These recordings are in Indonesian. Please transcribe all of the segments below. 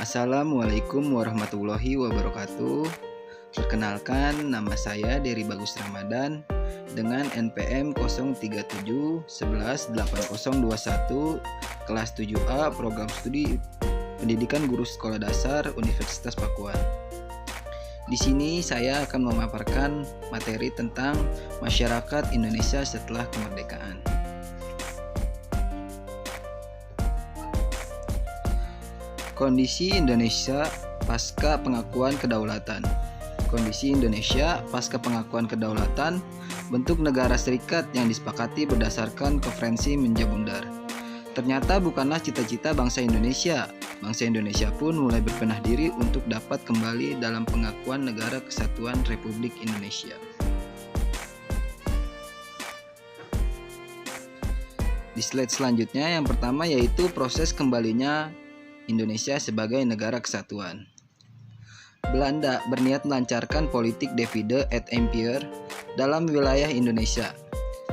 Assalamualaikum warahmatullahi wabarakatuh. Perkenalkan, nama saya Dery Bagus Ramadan dengan NPM 037118021 kelas 7A Program Studi Pendidikan Guru Sekolah Dasar Universitas Pakuan. Di sini saya akan memaparkan materi tentang masyarakat Indonesia setelah kemerdekaan. Kondisi Indonesia pasca pengakuan kedaulatan. Kondisi Indonesia pasca pengakuan kedaulatan, bentuk negara serikat yang disepakati berdasarkan Konferensi Menjabundar. Ternyata bukanlah cita-cita bangsa Indonesia. Bangsa Indonesia pun mulai berbenah diri untuk dapat kembali dalam pengakuan Negara Kesatuan Republik Indonesia. Di slide selanjutnya, yang pertama yaitu proses kembalinya Indonesia sebagai negara kesatuan. Belanda berniat melancarkan politik divide et impere dalam wilayah Indonesia.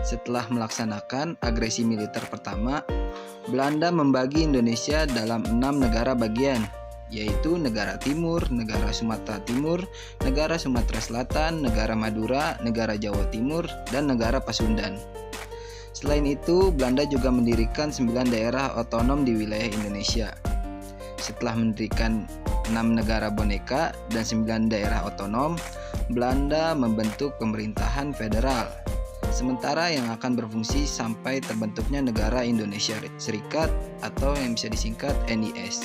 Setelah melaksanakan agresi militer pertama, Belanda membagi Indonesia dalam 6 negara bagian, yaitu negara Timur, negara Sumatera Timur, negara Sumatera Selatan, negara Madura, negara Jawa Timur, dan negara Pasundan. Selain itu, Belanda juga mendirikan 9 daerah otonom di wilayah Indonesia. Setelah mendirikan 6 negara boneka dan 9 daerah otonom, Belanda membentuk pemerintahan federal, sementara yang akan berfungsi sampai terbentuknya Negara Indonesia Serikat atau yang bisa disingkat NIS.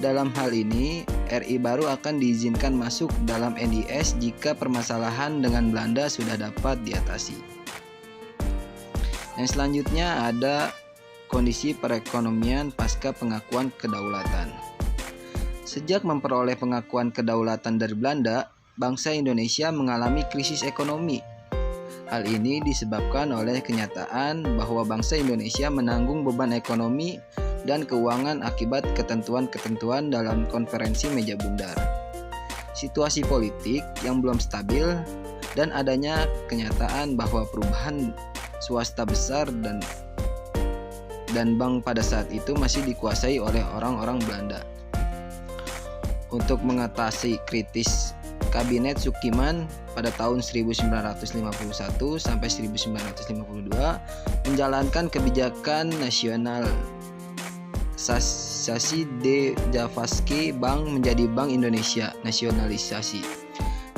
Dalam hal ini, RI baru akan diizinkan masuk dalam NIS jika permasalahan dengan Belanda sudah dapat diatasi. Yang selanjutnya ada kondisi perekonomian pasca pengakuan kedaulatan. Sejak memperoleh pengakuan kedaulatan dari Belanda, bangsa Indonesia mengalami krisis ekonomi. Hal ini disebabkan oleh kenyataan bahwa bangsa Indonesia menanggung beban ekonomi dan keuangan akibat ketentuan-ketentuan dalam Konferensi Menjabundar. Situasi politik yang belum stabil dan adanya kenyataan bahwa perubahan swasta besar dan bank pada saat itu masih dikuasai oleh orang-orang Belanda. Untuk mengatasi kritis, Kabinet Sukiman pada tahun 1951 sampai 1952 menjalankan kebijakan nasionalisasi de Javasky Bank menjadi Bank Indonesia. Nasionalisasi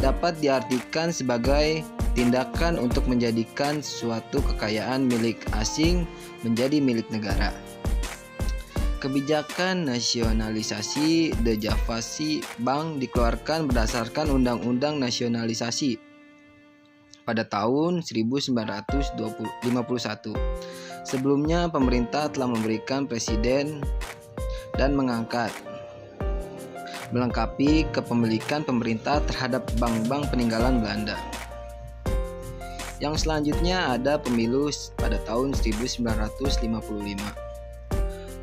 dapat diartikan sebagai tindakan untuk menjadikan suatu kekayaan milik asing menjadi milik negara. Kebijakan nasionalisasi de Javasky Bank dikeluarkan berdasarkan Undang-Undang Nasionalisasi pada tahun 1951. Sebelumnya pemerintah telah memberikan presiden dan mengangkat melengkapi kepemilikan pemerintah terhadap bank-bank peninggalan Belanda. Yang selanjutnya ada pemilu pada tahun 1955.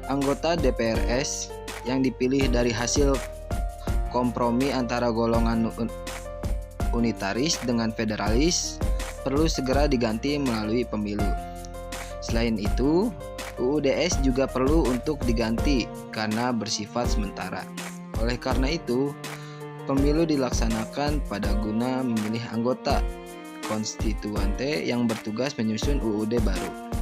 Anggota DPRS yang dipilih dari hasil kompromi antara golongan unitaris dengan federalis perlu segera diganti melalui pemilu. Selain itu, UUDS juga perlu untuk diganti karena bersifat sementara. Oleh karena itu, pemilu dilaksanakan pada guna memilih anggota konstituante yang bertugas menyusun UUD baru.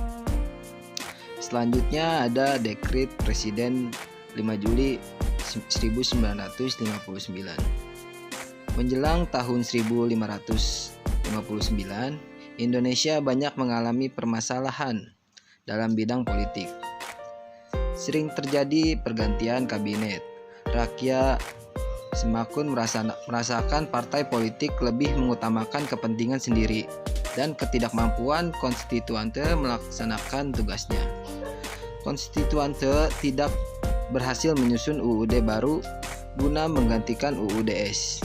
Selanjutnya ada Dekret Presiden 5 Juli 1959. Menjelang tahun 1559, Indonesia banyak mengalami permasalahan dalam bidang politik. Sering terjadi pergantian kabinet. Rakyat semakin merasakan partai politik lebih mengutamakan kepentingan sendiri dan ketidakmampuan konstituante melaksanakan tugasnya. Konstituante tidak berhasil menyusun UUD baru guna menggantikan UUDS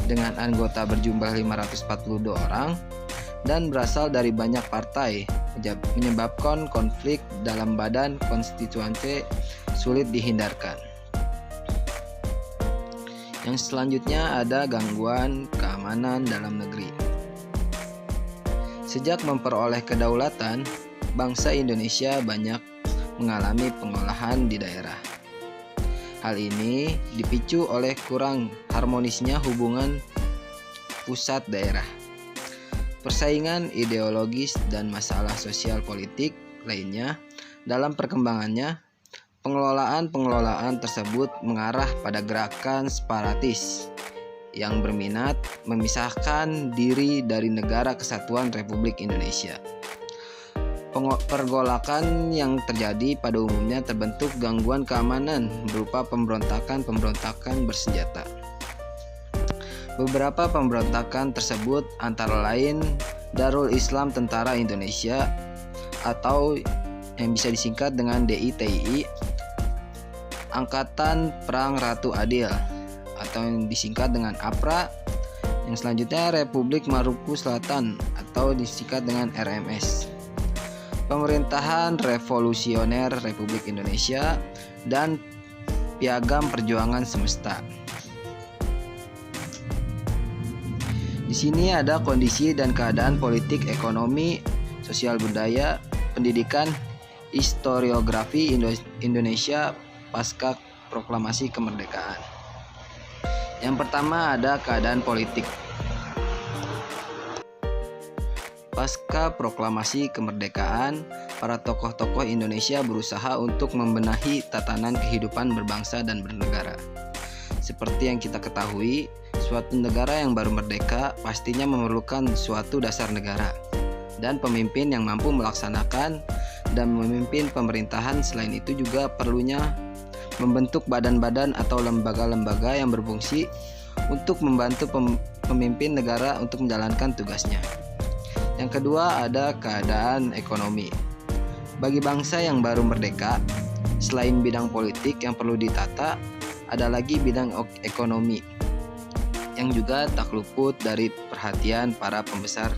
dengan anggota berjumlah 542 orang dan berasal dari banyak partai, menyebabkan konflik dalam badan konstituante sulit dihindarkan. Yang selanjutnya ada gangguan keamanan dalam negeri. Sejak memperoleh kedaulatan, bangsa Indonesia banyak mengalami pengolahan di daerah. Hal ini dipicu oleh kurang harmonisnya hubungan pusat daerah, persaingan ideologis, dan masalah sosial politik lainnya. Dalam perkembangannya, pengelolaan tersebut mengarah pada gerakan separatis yang berminat memisahkan diri dari Negara Kesatuan Republik Indonesia. Pergolakan yang terjadi pada umumnya terbentuk gangguan keamanan berupa pemberontakan bersenjata. Beberapa pemberontakan tersebut antara lain Darul Islam Tentara Indonesia atau yang bisa disingkat dengan DITI, Angkatan Perang Ratu Adil atau yang disingkat dengan APRA, yang selanjutnya Republik Maluku Selatan atau disingkat dengan RMS, Pemerintahan Revolusioner Republik Indonesia, dan Piagam Perjuangan Semesta. Di sini ada kondisi dan keadaan politik, ekonomi, sosial budaya, pendidikan, historiografi Indonesia pasca proklamasi kemerdekaan. Yang pertama ada keadaan politik. Pasca proklamasi kemerdekaan, para tokoh-tokoh Indonesia berusaha untuk membenahi tatanan kehidupan berbangsa dan bernegara. Seperti yang kita ketahui, suatu negara yang baru merdeka pastinya memerlukan suatu dasar negara dan pemimpin yang mampu melaksanakan dan memimpin pemerintahan. Selain itu juga perlunya membentuk badan-badan atau lembaga-lembaga yang berfungsi untuk membantu pemimpin negara untuk menjalankan tugasnya. Yang kedua ada keadaan ekonomi. Bagi bangsa yang baru merdeka, selain bidang politik yang perlu ditata, ada lagi bidang ekonomi yang juga tak luput dari perhatian para pembesar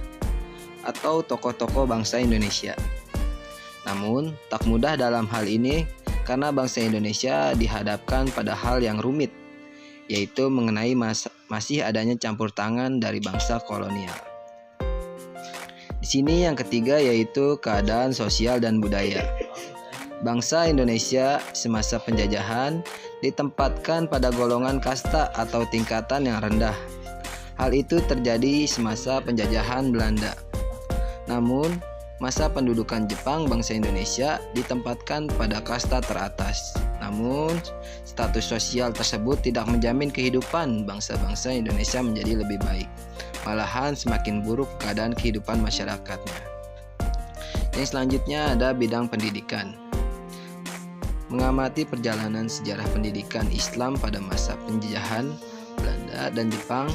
atau tokoh-tokoh bangsa Indonesia. Namun, tak mudah dalam hal ini karena bangsa Indonesia dihadapkan pada hal yang rumit, yaitu mengenai masih adanya campur tangan dari bangsa kolonial. Di sini yang ketiga yaitu keadaan sosial dan budaya. Bangsa Indonesia semasa penjajahan ditempatkan pada golongan kasta atau tingkatan yang rendah. Hal itu terjadi semasa penjajahan Belanda. Namun, masa pendudukan Jepang, bangsa Indonesia ditempatkan pada kasta teratas. Namun, status sosial tersebut tidak menjamin kehidupan bangsa-bangsa Indonesia menjadi lebih baik. Malahan semakin buruk keadaan kehidupan masyarakatnya. Yang selanjutnya ada bidang pendidikan. Mengamati perjalanan sejarah pendidikan Islam pada masa penjajahan Belanda dan Jepang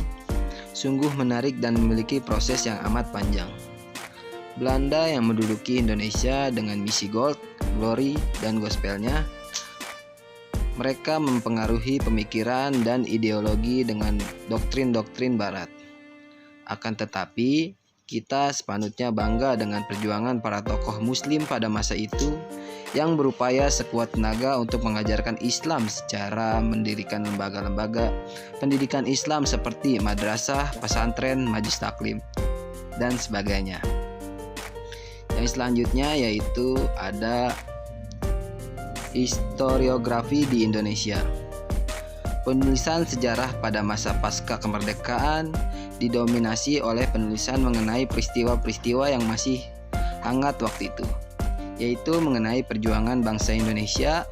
sungguh menarik dan memiliki proses yang amat panjang. Belanda yang menduduki Indonesia dengan misi Gold, Glory, dan Gospelnya, mereka mempengaruhi pemikiran dan ideologi dengan doktrin-doktrin Barat. Akan tetapi, kita sepanutnya bangga dengan perjuangan para tokoh Muslim pada masa itu yang berupaya sekuat tenaga untuk mengajarkan Islam secara mendirikan lembaga-lembaga pendidikan Islam seperti madrasah, pesantren, majelis taklim, dan sebagainya. Yang selanjutnya yaitu ada historiografi di Indonesia. Penulisan sejarah pada masa pasca kemerdekaan didominasi oleh penulisan mengenai peristiwa-peristiwa yang masih hangat waktu itu, yaitu mengenai perjuangan bangsa Indonesia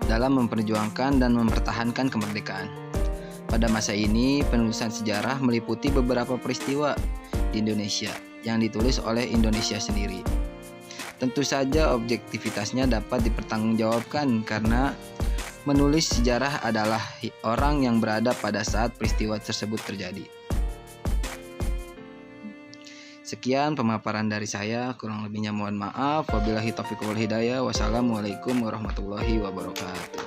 dalam memperjuangkan dan mempertahankan kemerdekaan. Pada masa ini, penulisan sejarah meliputi beberapa peristiwa di Indonesia yang ditulis oleh Indonesia sendiri. Tentu saja objektivitasnya dapat dipertanggungjawabkan karena menulis sejarah adalah orang yang berada pada saat peristiwa tersebut terjadi. Sekian pemaparan dari saya, kurang lebihnya mohon maaf. Wabillahi taufiq wal hidayah. Wassalamualaikum warahmatullahi wabarakatuh.